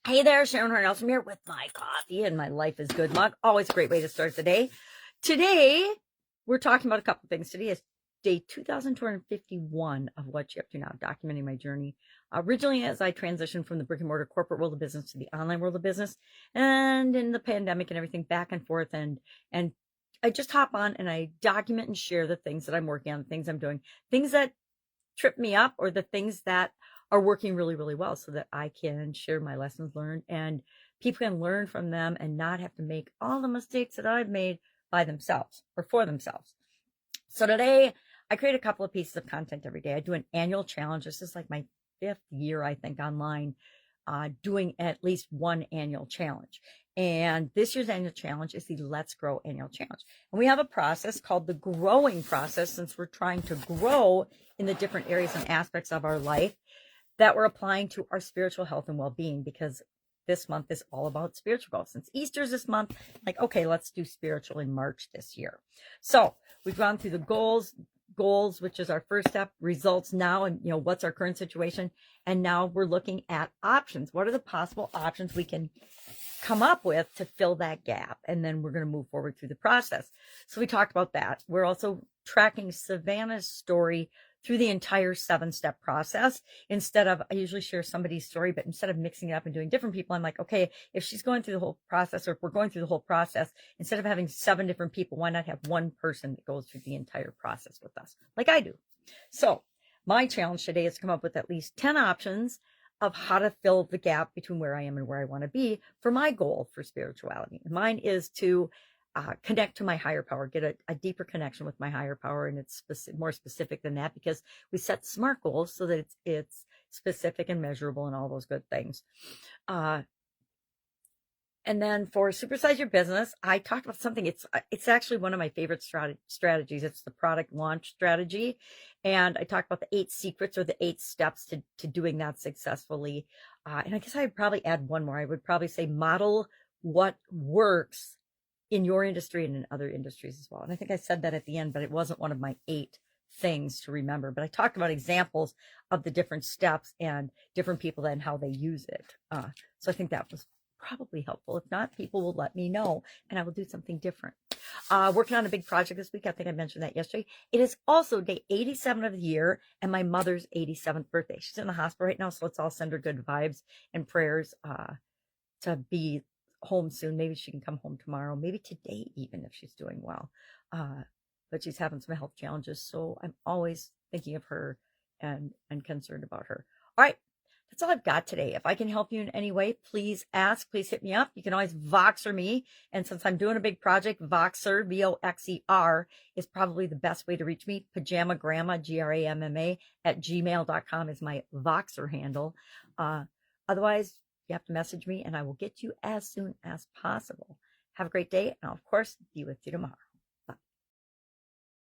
Hey there, Sharon Horne-Ellstrom here with my coffee and my life is good mug. Always a great way to start the day. Today, we're talking about a couple things. Today is day 2251 of What You Up To Now, documenting my journey. Originally, as I transitioned from the brick and mortar corporate world of business to the online world of business, and in the pandemic and everything back and forth, and I just hop on and I document and share the things that I'm working on, the things I'm doing, things that trip me up, or the things that are working really, really well, so that I can share my lessons learned and people can learn from them and not have to make all the mistakes that I've made by themselves or for themselves. So today I create a couple of pieces of content every day. I do an annual challenge. This is like my 5th year, I think, online, doing at least one annual challenge. And this year's annual challenge is the Let's Grow annual challenge. And we have a process called the growing process, since we're trying to grow in the different areas and aspects of our life that we're applying to our spiritual health and well-being, because this month is all about spiritual goals. Since Easter's this month, like, okay, let's do spiritual in March this year. So we've gone through the goals, which is our first step, results now, and what's our current situation. And now we're looking at options. What are the possible options we can come up with to fill that gap? And then we're going to move forward through the process. So we talked about that. We're also tracking Savannah's story through the entire 7-step process. Instead of, I usually share somebody's story, but instead of mixing it up and doing different people, I'm like, okay, if she's going through the whole process, or if we're going through the whole process, instead of having 7 different people, why not have one person that goes through the entire process with us, like I do? So my challenge today is to come up with at least 10 options of how to fill the gap between where I am and where I want to be for my goal for spirituality. Mine is to connect to my higher power, get a deeper connection with my higher power. And it's more specific than that, because we set SMART goals so that it's specific and measurable and all those good things. And then for Supersize Your Business, I talked about something. It's actually one of my favorite strategies. It's the product launch strategy. And I talked about the 8 secrets, or the 8 steps to doing that successfully. And I guess I'd probably add one more. I would probably say model what works in your industry and in other industries as well. And I think I said that at the end, but it wasn't one of my 8 things to remember. But I talked about examples of the different steps and different people and how they use it. So I think that was probably helpful. If not, people will let me know and I will do something different. Working on a big project this week. I think I mentioned that yesterday. It is also day 87 of the year and my mother's 87th birthday. She's in the hospital right now, so let's all send her good vibes and prayers to be home soon. Maybe she can come home tomorrow, maybe today even, if she's doing well. But she's having some health challenges, so I'm always thinking of her and concerned about her. All right, that's all I've got today. If I can help you in any way, please ask, please hit me up. You can always Voxer me. And since I'm doing a big project, Voxer, Voxer, is probably the best way to reach me. Pajama Grandma, GRAMMA, @gmail.com is my Voxer handle. Otherwise, you have to message me and I will get you as soon as possible. Have a great day, and I'll, of course, be with you tomorrow.